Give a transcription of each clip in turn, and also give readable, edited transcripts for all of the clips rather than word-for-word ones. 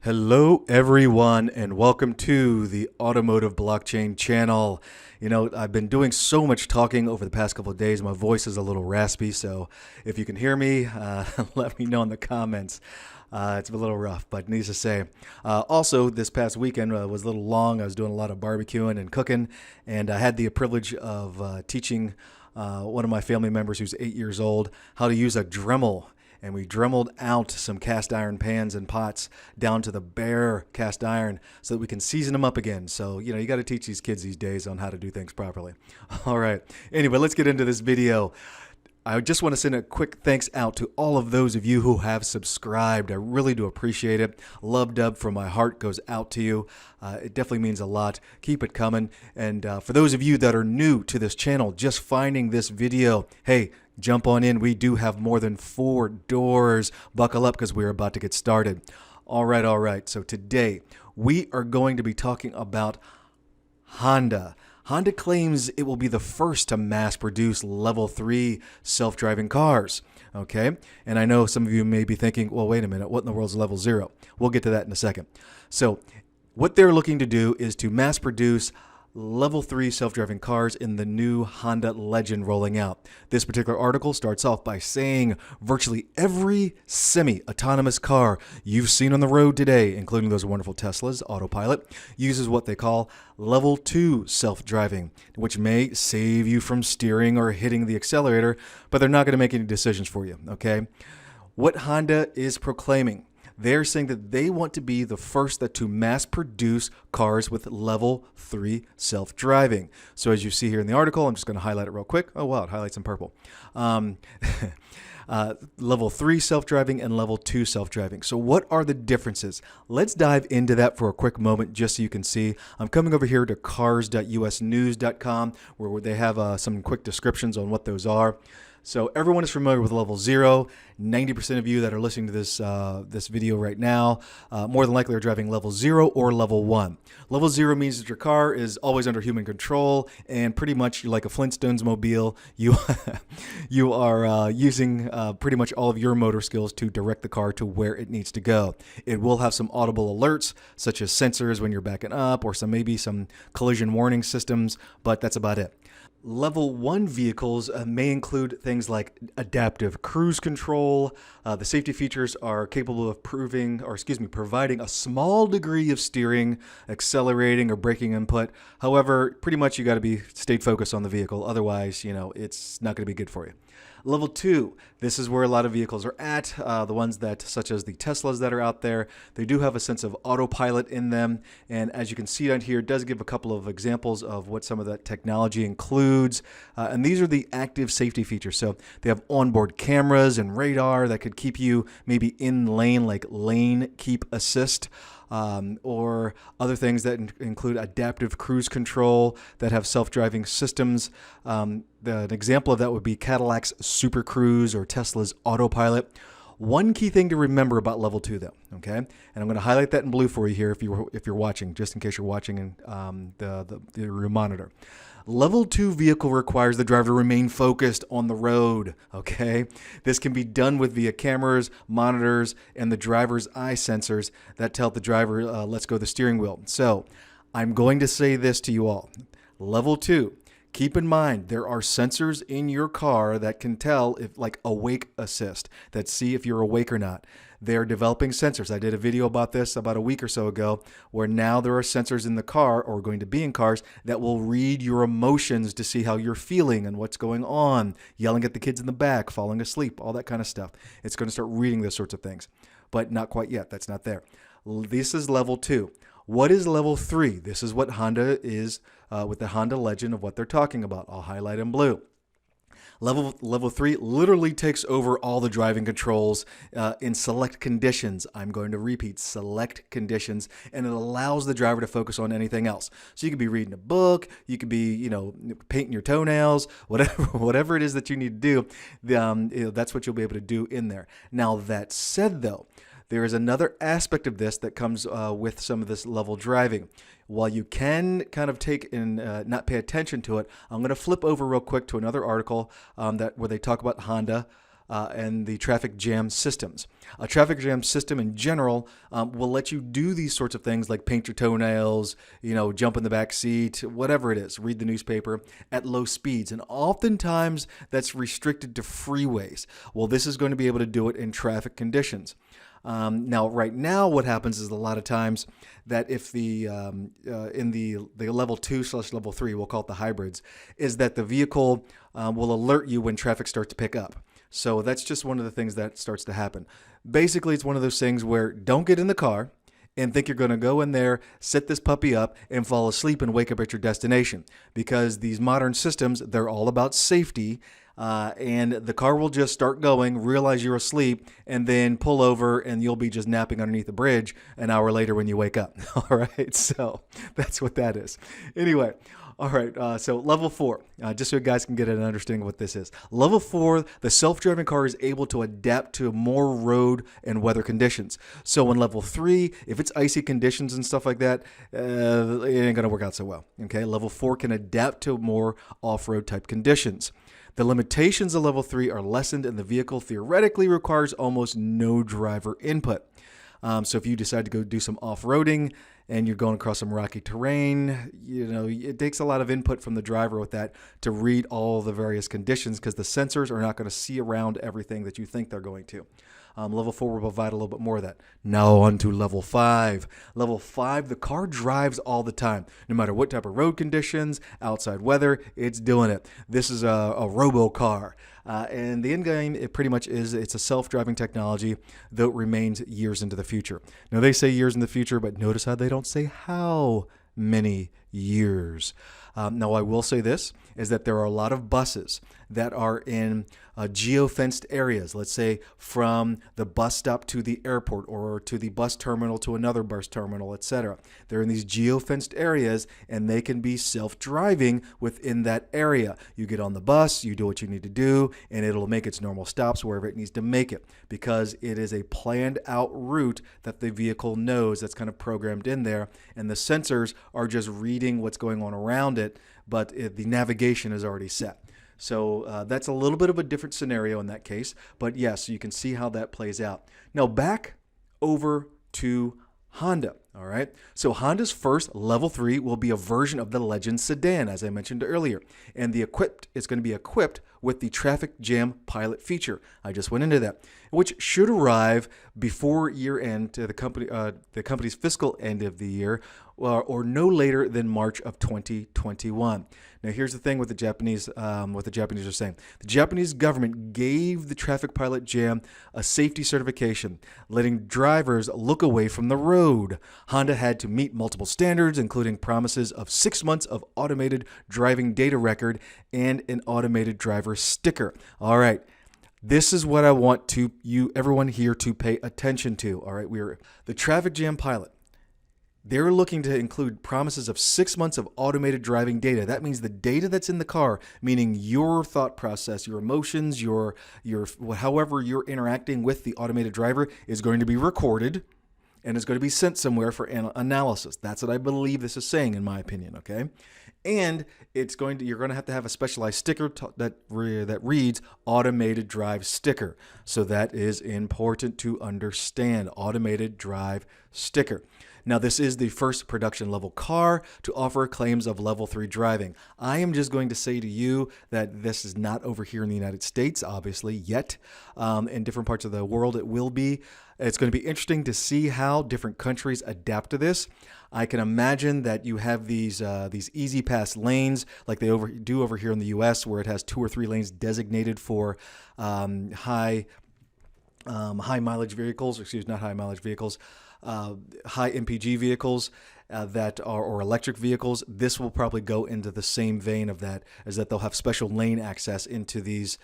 Hello, everyone, and welcome to the Automotive Blockchain channel. You know, I've been doing so much talking over the past couple of days. My voice is a little raspy, so if you can hear me, let me know in the comments. It's a little rough, but needless to say. Also, this past weekend was a little long. I was doing a lot of barbecuing and cooking, and I had the privilege of teaching one of my family members who's 8 years old how to use a Dremel. And we dremeled out some cast iron pans and pots down to the bare cast iron so that we can season them up again. So, you know, you got to teach these kids these days on how to do things properly. All right. Anyway, let's get into this video. I just want to send a quick thanks out to all of those of you who have subscribed. I really do appreciate it. Love dub from my heart goes out to you. It definitely means a lot. Keep it coming. And for those of you that are new to this channel, just finding this video, hey, jump on in. We do have more than 4 doors. Buckle up because we're about to get started. All right. So today we are going to be talking about Honda. Honda claims it will be the first to mass produce level 3 self-driving cars. Okay. And I know some of you may be thinking, well, wait a minute, what in the world is level 0? We'll get to that in a second. So what they're looking to do is to mass produce level 3 self-driving cars in the new Honda Legend rolling out. This particular article starts off by saying virtually every semi-autonomous car you've seen on the road today, including those wonderful Teslas, Autopilot, uses what they call level 2 self-driving, which may save you from steering or hitting the accelerator, but they're not going to make any decisions for you, okay? What Honda is proclaiming, they're saying that they want to be the first to mass produce cars with level 3 self-driving. So as you see here in the article, I'm just going to highlight it real quick. Oh, wow, it highlights in purple. Level 3 self-driving and level 2 self-driving. So what are the differences? Let's dive into that for a quick moment just so you can see. I'm coming over here to cars.usnews.com where they have some quick descriptions on what those are. So everyone is familiar with level 0. 90% of you that are listening to this video right now, more than likely are driving level 0 or level 1. Level 0 means that your car is always under human control, and pretty much you're like a Flintstones mobile. You are using pretty much all of your motor skills to direct the car to where it needs to go. It will have some audible alerts, such as sensors when you're backing up, or maybe some collision warning systems, but that's about it. Level 1 vehicles may include things like adaptive cruise control. The safety features are capable of providing a small degree of steering, accelerating, or braking input. However, pretty much you got to stay focused on the vehicle. Otherwise, you know, it's not going to be good for you. Level 2, this is where a lot of vehicles are at, the ones that, such as the Teslas that are out there, they do have a sense of autopilot in them. And as you can see down here, it does give a couple of examples of what some of that technology includes. And these are the active safety features. So they have onboard cameras and radar that could keep you maybe in lane, like lane keep assist. Or other things that include adaptive cruise control that have self-driving systems. An example of that would be Cadillac's Super Cruise or Tesla's Autopilot. One key thing to remember about level 2 though, okay? And I'm going to highlight that in blue for you here if you're watching, just in case you're watching in your monitor. Level 2 vehicle requires the driver to remain focused on the road, okay? This can be done via cameras, monitors, and the driver's eye sensors that tell the driver, let's go the steering wheel. So I'm going to say this to you all. Level 2, keep in mind there are sensors in your car that can tell if, like awake assist, that see if you're awake or not. They're developing sensors. I did a video about this about a week or so ago, where now there are sensors in the car, or going to be in cars, that will read your emotions to see how you're feeling and what's going on, yelling at the kids in the back, falling asleep, all that kind of stuff. It's going to start reading those sorts of things, but not quite yet. That's not there. This is level 2. What is level 3? This is what Honda is with the Honda Legend of what they're talking about. I'll highlight in blue. Level 3 literally takes over all the driving controls in select conditions. I'm going to repeat, select conditions, and it allows the driver to focus on anything else. So you could be reading a book, you could be, you know, painting your toenails, whatever it is that you need to do. That's what you'll be able to do in there. Now that said, though, there is another aspect of this that comes with some of this level driving. While you can kind of take and not pay attention to it, I'm going to flip over real quick to another article where they talk about Honda and the traffic jam systems. A traffic jam system in general will let you do these sorts of things like paint your toenails, jump in the back seat, whatever it is, read the newspaper at low speeds. And oftentimes that's restricted to freeways. Well, this is going to be able to do it in traffic conditions. Now, right now, what happens is a lot of times that if in the level 2/level 3, we'll call it the hybrids, is that the vehicle will alert you when traffic starts to pick up. So that's just one of the things that starts to happen. Basically, it's one of those things where don't get in the car and think you're going to go in there, set this puppy up, and fall asleep and wake up at your destination. Because these modern systems, they're all about safety. And the car will just start going, realize you're asleep, and then pull over, and you'll be just napping underneath the bridge an hour later when you wake up. All right, so that's what that is. Anyway, all right, so level 4, just so you guys can get an understanding of what this is. Level 4, the self-driving car is able to adapt to more road and weather conditions. So in level 3, if it's icy conditions and stuff like that, it ain't going to work out so well. Okay, level 4 can adapt to more off-road type conditions. The limitations of level 3 are lessened, and the vehicle theoretically requires almost no driver input. So if you decide to go do some off-roading and you're going across some rocky terrain, it takes a lot of input from the driver with that to read all the various conditions, because the sensors are not going to see around everything that you think they're going to. Level 4 will provide a little bit more of that. Now on to level 5. Level 5, the car drives all the time. No matter what type of road conditions, outside weather, it's doing it. This is a robo car. And the end game, it pretty much is, it's a self-driving technology, though it remains years into the future. Now they say years in the future, but notice how they don't say how many years. Now I will say this, is that there are a lot of buses that are in geo-fenced areas, let's say from the bus stop to the airport or to the bus terminal to another bus terminal, etc. They're in these geo-fenced areas, and they can be self-driving within that area. You get on the bus, you do what you need to do, and it'll make its normal stops wherever it needs to make it, because it is a planned out route that the vehicle knows, that's kind of programmed in there, and the sensors are just reading what's going on around it, but the navigation is already set. So that's a little bit of a different scenario in that case, but yes, you can see how that plays out. Now back over to Honda. All right, so Honda's first level 3 will be a version of the Legend sedan, as I mentioned earlier, and it's going to be equipped with the TrafficJam Pilot feature. I just went into that, which should arrive before year end to the company's fiscal end of the year, or no later than March of 2021. Now, here's the thing with the Japanese, what the Japanese are saying. The Japanese government gave the TrafficJam a safety certification, letting drivers look away from the road. Honda had to meet multiple standards, including promises of 6 months of automated driving data record and an automated driver sticker. All right. This is what I want everyone here to pay attention to. All right. The TrafficJam Pilot. They're looking to include promises of 6 months of automated driving data. That means the data that's in the car, meaning your thought process, your emotions, your however you're interacting with the automated driver, is going to be recorded and is going to be sent somewhere for analysis. That's what I believe this is saying, in my opinion. Okay, and you're going to have a specialized sticker that reads automated drive sticker. So that is important to understand. Automated drive sticker. Now, this is the first production level car to offer claims of level 3 driving. I am just going to say to you that this is not over here in the United States, obviously, yet. In different parts of the world, it will be. It's going to be interesting to see how different countries adapt to this. I can imagine that you have these easy pass lanes like they do over here in the U.S., where it has 2 or 3 lanes designated for high mileage vehicles. High MPG vehicles or electric vehicles. This will probably go into the same vein of that, as that they'll have special lane access into these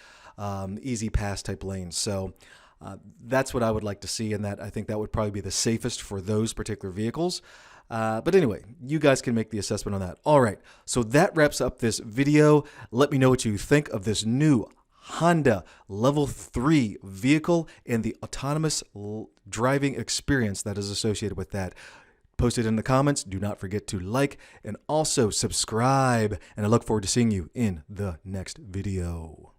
easy pass type lanes. So that's what I would like to see, and that I think that would probably be the safest for those particular vehicles. But anyway, you guys can make the assessment on that. All right, so that wraps up this video. Let me know what you think of this new Honda Level 3 vehicle and the autonomous driving experience that is associated with that. Post it in the comments. Do not forget to like and also subscribe. And I look forward to seeing you in the next video.